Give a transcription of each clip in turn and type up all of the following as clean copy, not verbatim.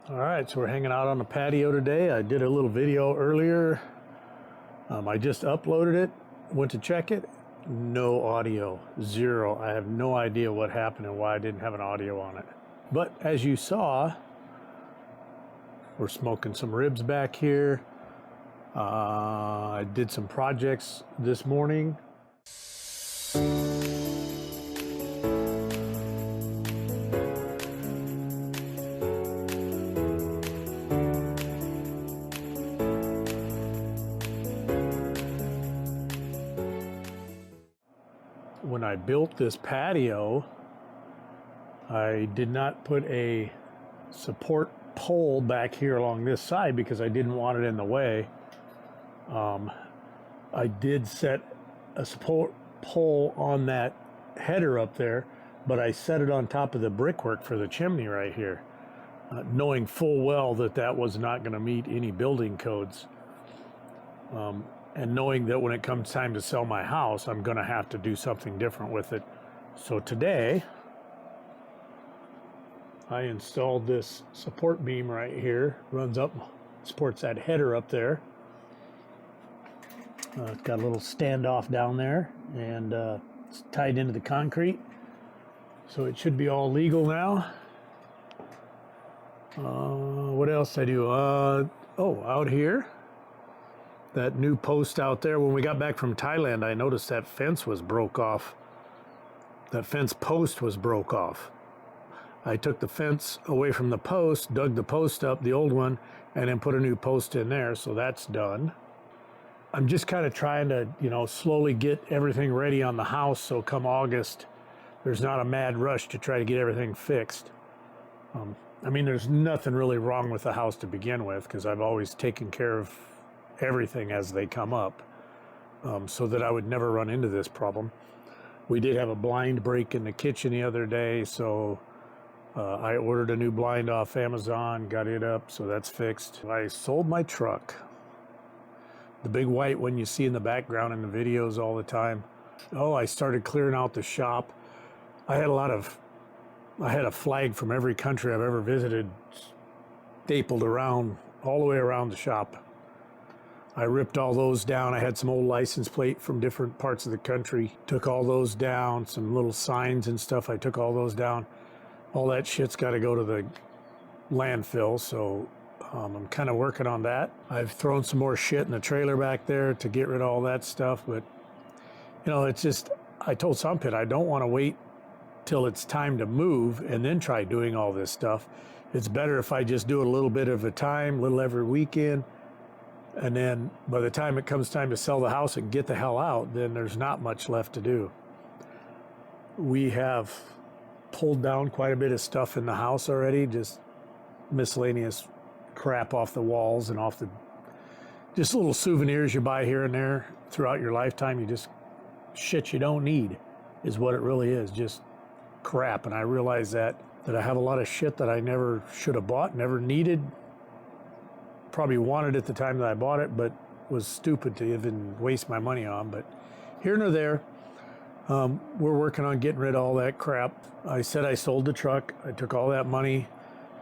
All right, so we're hanging out on the patio today. I did a little video earlier. I just uploaded it, went to check it. No audio, zero. I have no idea what happened and why I didn't have an audio on it. But as you saw, we're smoking some ribs back here. I did some projects this morning. When I built this patio, I did not put a support pole back here along this side because I didn't want it in the way. I did set a support pole on that header up there, but I set it on top of the brickwork for the chimney right here, knowing full well that that was not going to meet any building codes. And knowing that when it comes time to sell my house, I'm going to have to do something different with it. So today, I installed this support beam right here. Runs up, supports that header up there. It's got a little standoff down there, and it's tied into the concrete. So it should be all legal now. What else I do? Oh, out here. That new post out there, when we got back from Thailand, I noticed that fence was broke off. That fence post was broke off. I took the fence away from the post, dug the post up, the old one, and then put a new post in there, so that's done. I'm just kind of trying to, slowly get everything ready on the house, so come August, there's not a mad rush to try to get everything fixed. I mean, there's nothing really wrong with the house to begin with, because I've always taken care of everything as they come up, so that I would never run into this problem. We did have a blind break in the kitchen the other day, so I ordered a new blind off Amazon, got it up, so that's fixed. I sold my truck, the big white one you see in the background in the videos all the time. I started clearing out the shop. I had a flag from every country I've ever visited stapled around, all the way around the shop. I ripped all those down. I had some old license plate from different parts of the country. Took all those down, some little signs and stuff. I took all those down. All that shit's got to go to the landfill, so I'm kind of working on that. I've thrown some more shit in the trailer back there to get rid of all that stuff, but, it's just, I told Sompit I don't want to wait till it's time to move and then try doing all this stuff. It's better if I just do it a little bit of a time, little every weekend. And then by the time it comes time to sell the house and get the hell out, then there's not much left to do. We have pulled down quite a bit of stuff in the house already, just miscellaneous crap off the walls and just little souvenirs you buy here and there throughout your lifetime. You just, shit you don't need is what it really is, just crap. And I realize that I have a lot of shit that I never should have bought, never needed. Probably wanted at the time that I bought it, but was stupid to even waste my money on. But here nor there, we're working on getting rid of all that crap. I said I sold the truck. I took all that money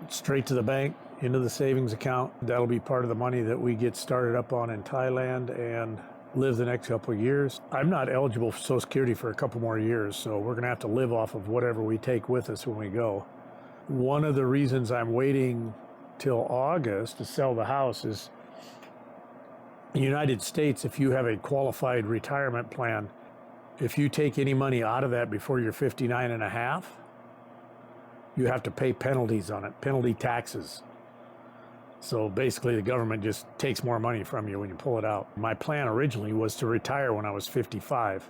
straight to the bank, into the savings account. That'll be part of the money that we get started up on in Thailand and live the next couple of years. I'm not eligible for Social Security for a couple more years, so we're going to have to live off of whatever we take with us when we go. One of the reasons I'm waiting till August to sell the house is in the United States, if you have a qualified retirement plan, if you take any money out of that before you're 59 and a half, you have to pay penalties on it, penalty taxes. So basically the government just takes more money from you when you pull it out. My plan originally was to retire when I was 55.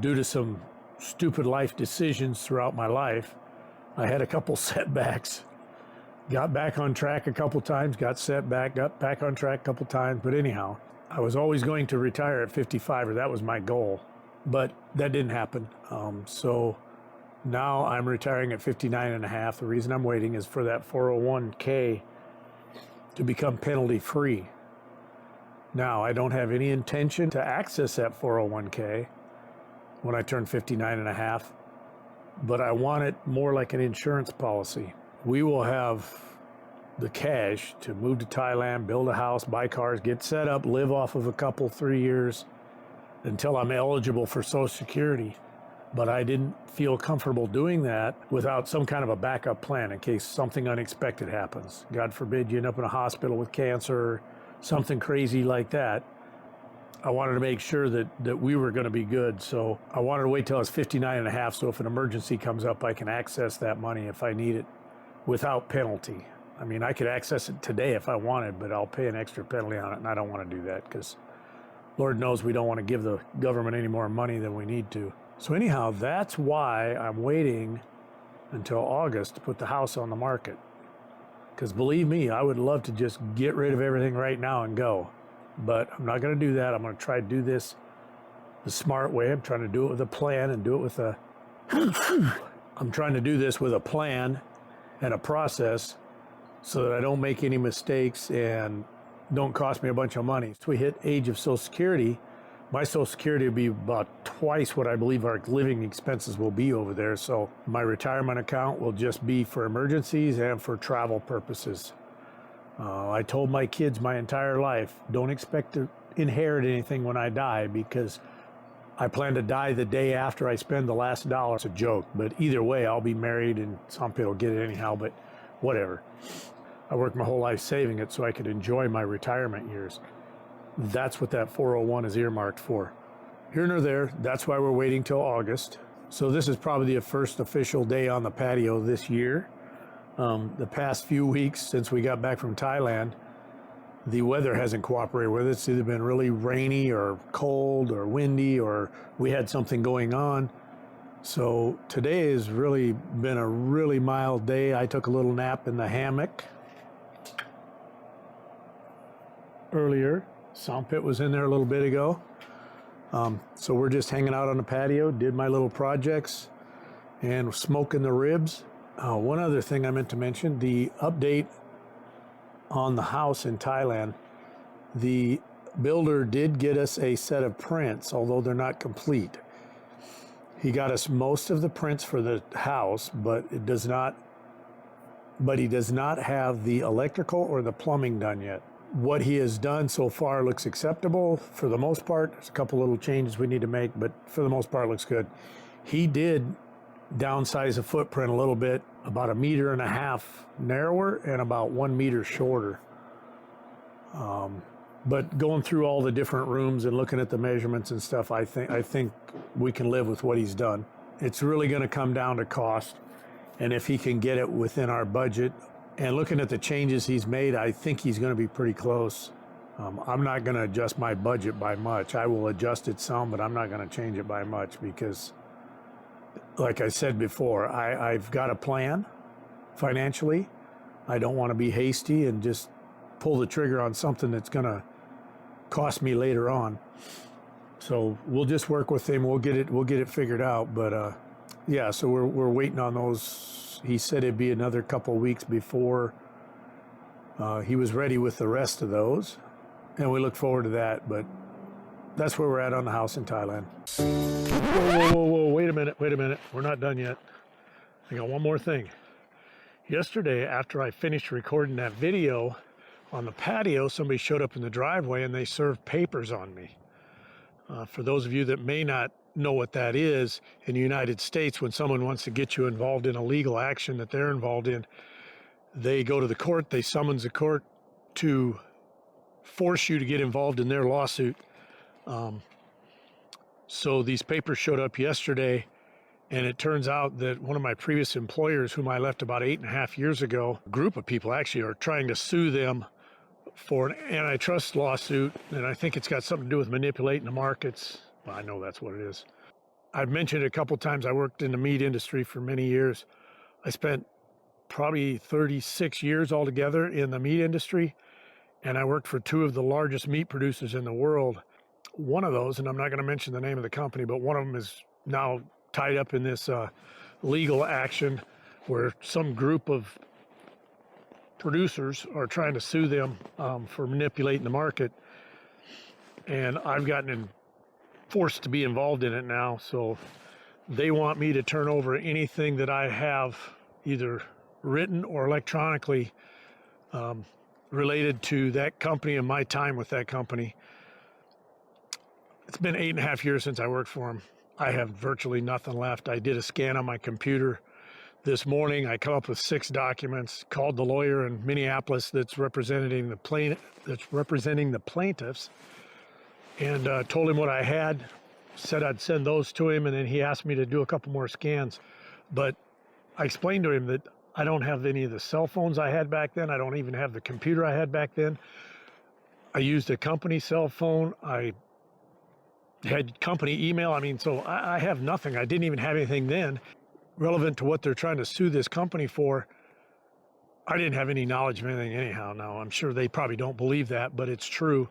Due to some stupid life decisions throughout my life, I had a couple setbacks. Got back on track a couple times, got set back, got back on track a couple times. But anyhow, I was always going to retire at 55, or that was my goal. But that didn't happen. So now I'm retiring at 59 and a half. The reason I'm waiting is for that 401k to become penalty free. Now, I don't have any intention to access that 401k when I turn 59 and a half, but I want it more like an insurance policy. We will have the cash to move to Thailand, build a house, buy cars, get set up, live off of a couple, 3 years until I'm eligible for Social Security. But I didn't feel comfortable doing that without some kind of a backup plan in case something unexpected happens. God forbid you end up in a hospital with cancer, something crazy like that. I wanted to make sure that we were going to be good. So I wanted to wait till I was 59 and a half, so if an emergency comes up, I can access that money if I need it without penalty. I mean, I could access it today if I wanted, but I'll pay an extra penalty on it, and I don't want to do that because Lord knows we don't want to give the government any more money than we need to. So anyhow, that's why I'm waiting until August to put the house on the market. Because believe me, I would love to just get rid of everything right now and go. But I'm not going to do that. I'm going to try to do this the smart way. I'm trying to do it with a plan and do it with a... I'm trying to do this with a plan and a process so that I don't make any mistakes and don't cost me a bunch of money. So we hit age of Social Security. My Social Security will be about twice what I believe our living expenses will be over there. So my retirement account will just be for emergencies and for travel purposes. I told my kids my entire life, don't expect to inherit anything when I die because I plan to die the day after I spend the last dollar. It's a joke, but either way, I'll be married and Sompit will get it anyhow, but whatever. I worked my whole life saving it so I could enjoy my retirement years. That's what that 401 is earmarked for. Here nor there, that's why we're waiting till August. So this is probably the first official day on the patio this year. The past few weeks since we got back from Thailand, the weather hasn't cooperated with it. It's either been really rainy or cold or windy or we had something going on. So today has really been a really mild day. I took a little nap in the hammock earlier. Sompit was in there a little bit ago. So we're just hanging out on the patio, did my little projects and smoking the ribs. One other thing I meant to mention, the update on the house in Thailand. The builder did get us a set of prints, although they're not complete. He got us most of the prints for the house, but he does not have the electrical or the plumbing done yet. What he has done so far looks acceptable for the most part. There's a couple little changes we need to make, but for the most part, it looks good. He did downsize the footprint a little bit, about 1.5 meters narrower and about 1 meter shorter. But going through all the different rooms and looking at the measurements and stuff, I think we can live with what he's done. It's really going to come down to cost, and if he can get it within our budget. And looking at the changes he's made, I think he's going to be pretty close. I'm not going to adjust my budget by much. I will adjust it some, but I'm not going to change it by much because, like I said before, I've got a plan financially. I don't want to be hasty and just pull the trigger on something that's going to cost me later on. So we'll just work with him. We'll get it figured out. But yeah, so we're waiting on those. He said it'd be another couple weeks before he was ready with the rest of those, and we look forward to that. But that's where we're at on the house in Thailand. Whoa, wait a minute. We're not done yet. I got one more thing. Yesterday, after I finished recording that video on the patio, somebody showed up in the driveway and they served papers on me. For those of you that may not know what that is, in the United States, when someone wants to get you involved in a legal action that they're involved in, they go to the court, they summons the court to force you to get involved in their lawsuit. So these papers showed up yesterday, and it turns out that one of my previous employers, whom I left about 8.5 years ago, a group of people actually are trying to sue them for an antitrust lawsuit, and I think it's got something to do with manipulating the markets. Well, I know that's what it is. I've mentioned it a couple times. I worked in the meat industry for many years. I spent probably 36 years altogether in the meat industry, and I worked for 2 of the largest meat producers in the world. One of those, and I'm not going to mention the name of the company, but one of them is now tied up in this legal action where some group of producers are trying to sue them for manipulating the market. And I've gotten forced to be involved in it now, so they want me to turn over anything that I have either written or electronically related to that company and my time with that company. It's been 8.5 years since I worked for them. I have virtually nothing left. I did a scan on my computer this morning. I come up with 6 documents, called the lawyer in Minneapolis that's representing the plaintiffs, and told him what I had, said I'd send those to him, and then he asked me to do a couple more scans. But I explained to him that I don't have any of the cell phones I had back then. I don't even have the computer I had back then. I used a company cell phone. I had company email. I mean, so I have nothing. I didn't even have anything then relevant to what they're trying to sue this company for. I didn't have any knowledge of anything anyhow. Now, I'm sure they probably don't believe that, but it's true.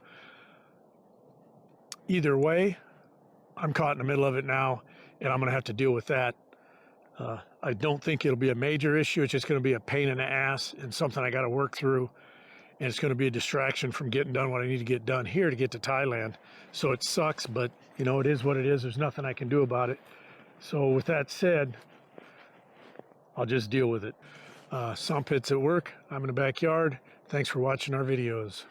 Either way, I'm caught in the middle of it now, and I'm going to have to deal with that. I don't think it'll be a major issue. It's just going to be a pain in the ass and something I got to work through. And it's going to be a distraction from getting done what I need to get done here to get to Thailand. So it sucks, but you know, it is what it is. There's nothing I can do about it. So with that said, I'll just deal with it. Sompit's at work. I'm in the backyard. Thanks for watching our videos.